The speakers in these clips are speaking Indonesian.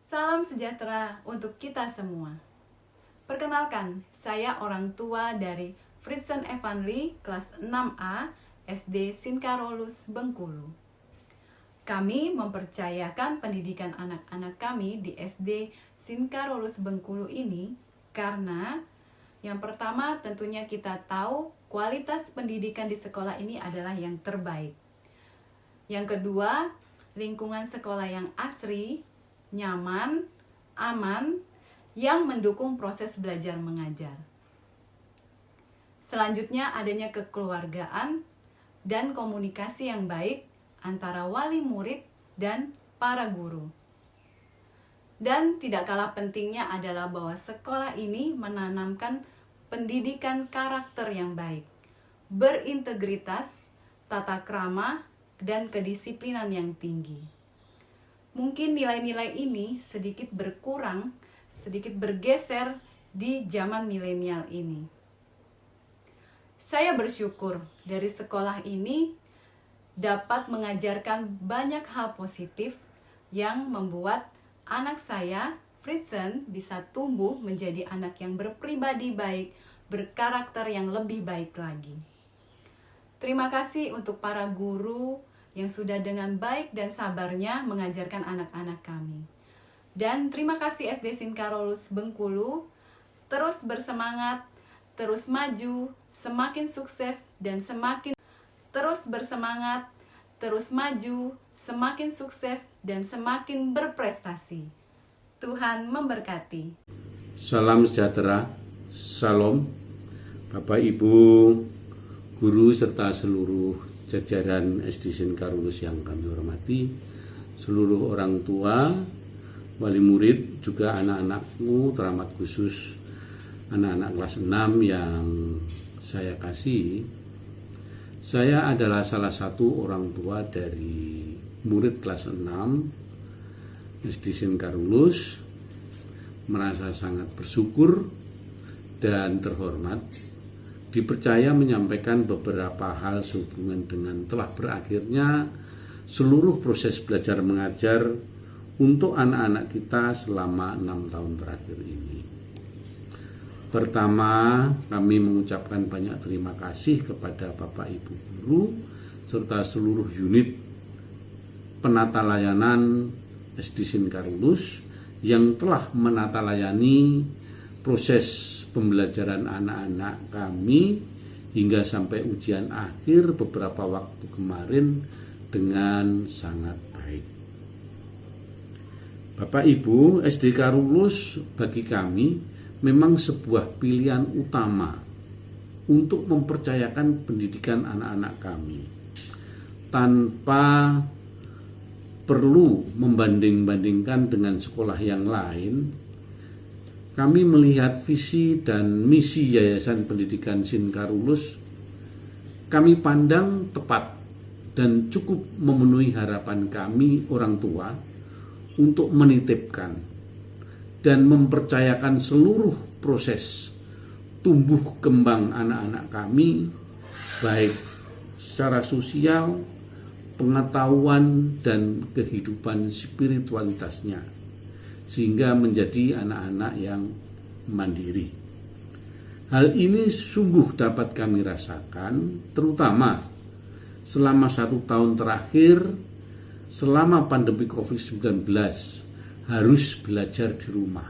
Salam sejahtera untuk kita semua. Perkenalkan, saya orang tua dari Fritzen Evanli, kelas 6A, SD Sinkarolus, Bengkulu. Kami mempercayakan pendidikan anak-anak kami di SD Sinkarolus, Bengkulu ini karena yang pertama tentunya kita tahu kualitas pendidikan di sekolah ini adalah yang terbaik. Yang kedua, lingkungan sekolah yang asri, nyaman, aman, yang mendukung proses belajar mengajar. Selanjutnya adanya kekeluargaan dan komunikasi yang baik antara wali murid dan para guru. Dan tidak kalah pentingnya adalah bahwa sekolah ini menanamkan pendidikan karakter yang baik, berintegritas, tata krama, dan kedisiplinan yang tinggi. Mungkin nilai-nilai ini sedikit berkurang, sedikit bergeser di zaman milenial ini. Saya bersyukur dari sekolah ini dapat mengajarkan banyak hal positif yang membuat anak saya, Fritzen, bisa tumbuh menjadi anak yang berpribadi baik, berkarakter yang lebih baik lagi. Terima kasih untuk para guru yang sudah dengan baik dan sabarnya mengajarkan anak-anak kami. Dan terima kasih SD Sinkarolus Bengkulu, terus bersemangat, terus maju, semakin sukses dan semakin terus bersemangat, terus maju, semakin sukses dan semakin berprestasi. Tuhan memberkati. Salam sejahtera, salam Bapak Ibu, guru serta seluruh jajaran SD Sinkarolus yang kami hormati, seluruh orang tua, wali murid, juga anak-anakmu, teramat khusus anak-anak kelas 6 yang saya kasih. Saya adalah salah satu orang tua dari murid kelas 6 SD Sinkarolus, merasa sangat bersyukur dan terhormat dipercaya menyampaikan beberapa hal sehubungan dengan telah berakhirnya seluruh proses belajar mengajar untuk anak-anak kita selama 6 tahun terakhir ini. Pertama, kami mengucapkan banyak terima kasih kepada Bapak Ibu guru serta seluruh unit penata layanan SD Sinkarolus yang telah menata layani proses pembelajaran anak-anak kami hingga sampai ujian akhir beberapa waktu kemarin dengan sangat baik. Bapak Ibu, SD Karolus bagi kami memang sebuah pilihan utama untuk mempercayakan pendidikan anak-anak kami tanpa perlu membanding-bandingkan dengan sekolah yang lain. Kami melihat visi dan misi Yayasan Pendidikan Sinkarolus kami pandang tepat dan cukup memenuhi harapan kami orang tua untuk menitipkan dan mempercayakan seluruh proses tumbuh kembang anak-anak kami, baik secara sosial, pengetahuan, dan kehidupan spiritualitasnya, sehingga menjadi anak-anak yang mandiri. Hal ini sungguh dapat kami rasakan, terutama selama 1 tahun terakhir, selama pandemi COVID-19 harus belajar di rumah,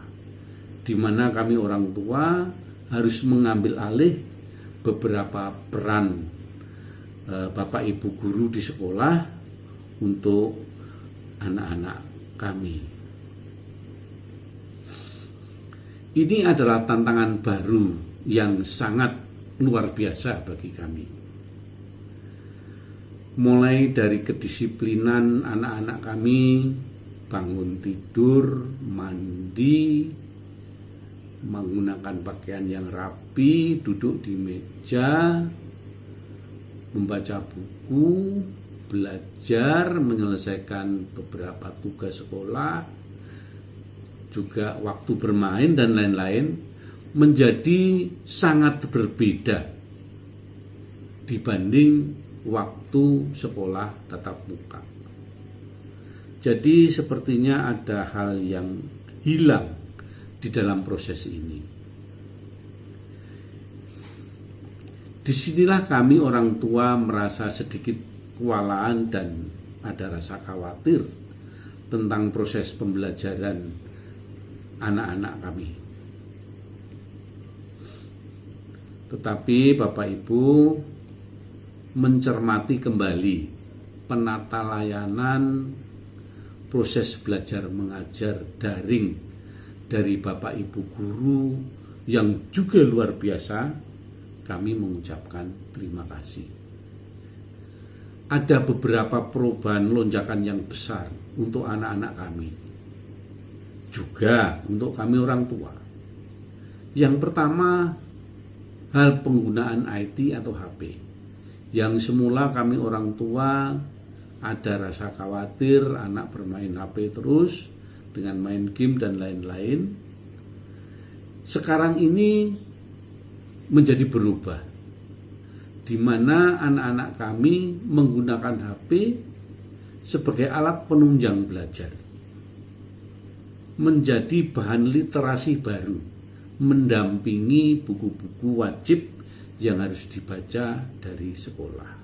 di mana kami orang tua harus mengambil alih beberapa peran Bapak Ibu guru di sekolah untuk anak-anak kami. Ini adalah tantangan baru yang sangat luar biasa bagi kami. Mulai dari kedisiplinan anak-anak kami, bangun tidur, mandi, menggunakan pakaian yang rapi, duduk di meja, membaca buku, belajar, menyelesaikan beberapa tugas sekolah, juga waktu bermain dan lain-lain, menjadi sangat berbeda dibanding waktu sekolah tatap muka. Jadi sepertinya ada hal yang hilang di dalam proses ini. Disinilah kami orang tua merasa sedikit kewalahan dan ada rasa khawatir tentang proses pembelajaran anak-anak kami. Tetapi Bapak Ibu mencermati kembali penata layanan proses belajar mengajar daring dari Bapak Ibu guru yang juga luar biasa, kami mengucapkan terima kasih. Ada beberapa perubahan lonjakan yang besar untuk anak-anak kami, juga untuk kami orang tua. Yang pertama, hal penggunaan IT atau HP, yang semula kami orang tua ada rasa khawatir anak bermain HP terus dengan main game dan lain-lain. Sekarang ini menjadi berubah, di mana anak-anak kami menggunakan HP sebagai alat penunjang belajar, menjadi bahan literasi baru, mendampingi buku-buku wajib yang harus dibaca dari sekolah.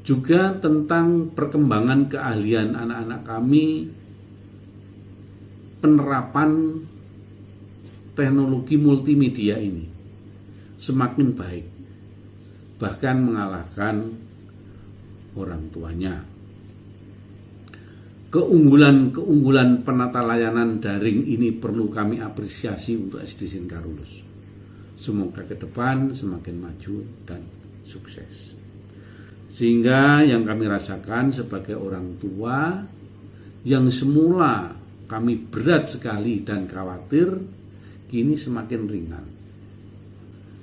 Juga tentang perkembangan keahlian anak-anak kami, penerapan teknologi multimedia ini semakin baik, bahkan mengalahkan orang tuanya. Keunggulan penata layanan daring ini perlu kami apresiasi untuk SD Sin Carolus. Semoga ke depan semakin maju dan sukses. Sehingga yang kami rasakan sebagai orang tua, yang semula kami berat sekali dan khawatir, kini semakin ringan.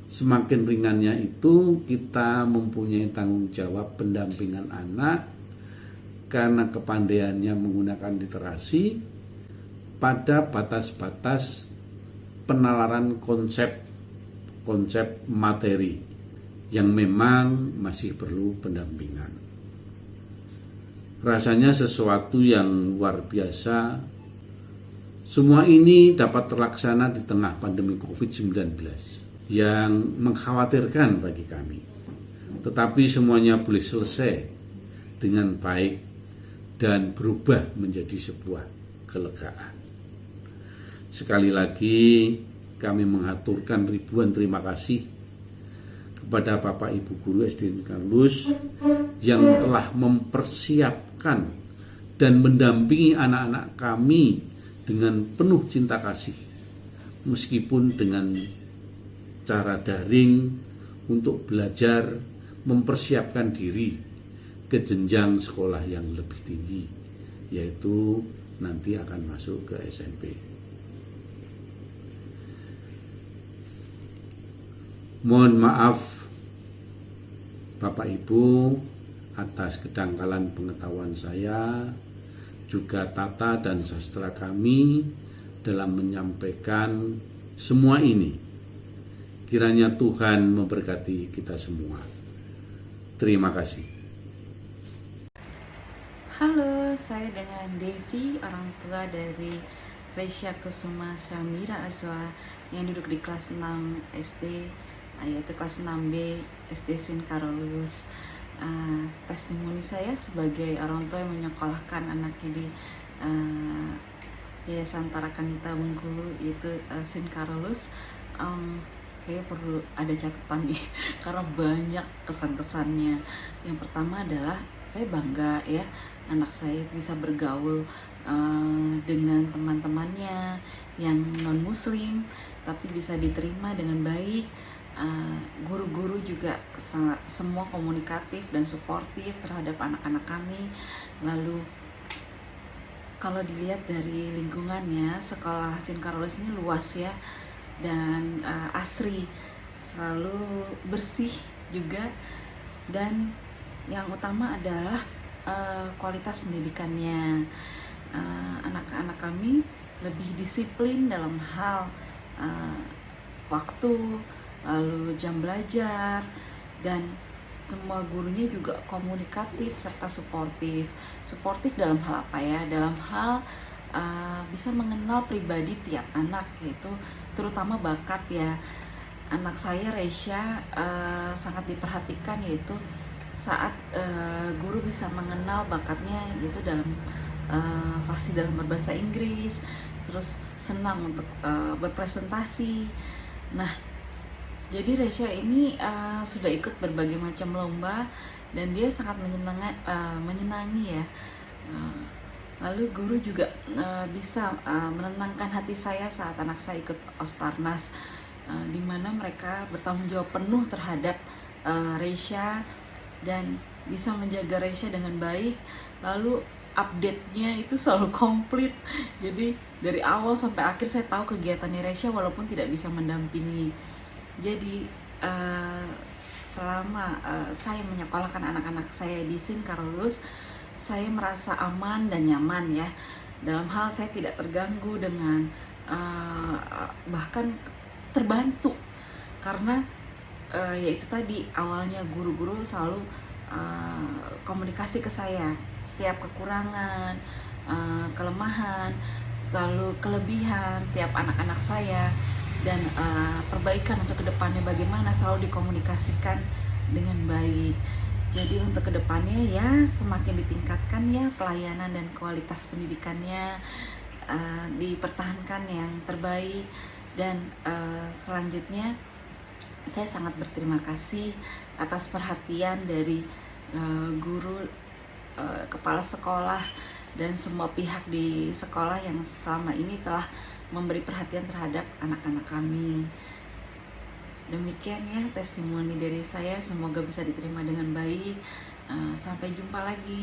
Semakin ringannya itu kita mempunyai tanggung jawab pendampingan anak karena kepandaiannya menggunakan literasi pada batas-batas penalaran konsep materi yang memang masih perlu pendampingan. Rasanya sesuatu yang luar biasa. Semua ini dapat terlaksana di tengah pandemi COVID-19 yang mengkhawatirkan bagi kami. Tetapi semuanya boleh selesai dengan baik dan berubah menjadi sebuah kelegaan. Sekali lagi kami mengaturkan ribuan terima kasih kepada Bapak Ibu Guru SD Sin Carolus yang telah mempersiapkan dan mendampingi anak-anak kami dengan penuh cinta kasih, meskipun dengan cara daring untuk belajar mempersiapkan diri ke jenjang sekolah yang lebih tinggi, yaitu nanti akan masuk ke SMP. Mohon maaf Bapak Ibu atas kedangkalan pengetahuan saya, juga tata dan sastra kami dalam menyampaikan semua ini. Kiranya Tuhan memberkati kita semua. Terima kasih. Halo, saya dengan Devi, orang tua dari Resya Kusuma Syamira Azwa yang duduk di kelas 6 SD, yaitu kelas 6B SD Sin Carolus. Testimoni saya sebagai orang tua yang menyekolahkan anaknya di Yayasan Tarakanita Bengkulu, yaitu Sin Carolus. Kayaknya perlu ada catatan nih karena banyak kesan-kesannya. Yang pertama adalah saya bangga ya anak saya bisa bergaul dengan teman-temannya yang non muslim tapi bisa diterima dengan baik. Guru-guru juga semua komunikatif dan suportif terhadap anak-anak kami. Lalu kalau dilihat dari lingkungannya, sekolah Sin Carolus ini luas ya dan asri, selalu bersih juga, dan yang utama adalah kualitas pendidikannya. Anak-anak kami lebih disiplin dalam hal waktu, lalu jam belajar, dan semua gurunya juga komunikatif serta suportif. Suportif dalam hal apa ya? Dalam hal bisa mengenal pribadi tiap anak, yaitu terutama bakat ya. Anak saya Reisha sangat diperhatikan, yaitu saat guru bisa mengenal bakatnya, yaitu dalam fasih dalam berbahasa Inggris, terus senang untuk berpresentasi. Nah, jadi Reisha ini sudah ikut berbagai macam lomba dan dia sangat menyenangi ya. Lalu guru juga bisa menenangkan hati saya saat anak saya ikut Ostarnas, di mana mereka bertanggung jawab penuh terhadap Reisha dan bisa menjaga Reisha dengan baik. Lalu update-nya itu selalu komplit. Jadi dari awal sampai akhir saya tahu kegiatannya Reisha walaupun tidak bisa mendampingi. Jadi selama saya menyekolahkan anak-anak saya di St. Carolus, saya merasa aman dan nyaman ya. Dalam hal saya tidak terganggu dengan bahkan terbantu karena yaitu tadi, awalnya guru-guru selalu komunikasi ke saya setiap kekurangan, kelemahan, lalu kelebihan tiap anak-anak saya, dan perbaikan untuk kedepannya bagaimana selalu dikomunikasikan dengan baik. Jadi untuk kedepannya ya semakin ditingkatkan ya pelayanan dan kualitas pendidikannya, dipertahankan yang terbaik. Dan selanjutnya saya sangat berterima kasih atas perhatian dari guru, kepala sekolah, dan semua pihak di sekolah yang selama ini telah memberi perhatian terhadap anak-anak kami. Demikian ya testimoni dari saya, semoga bisa diterima dengan baik. Sampai jumpa lagi.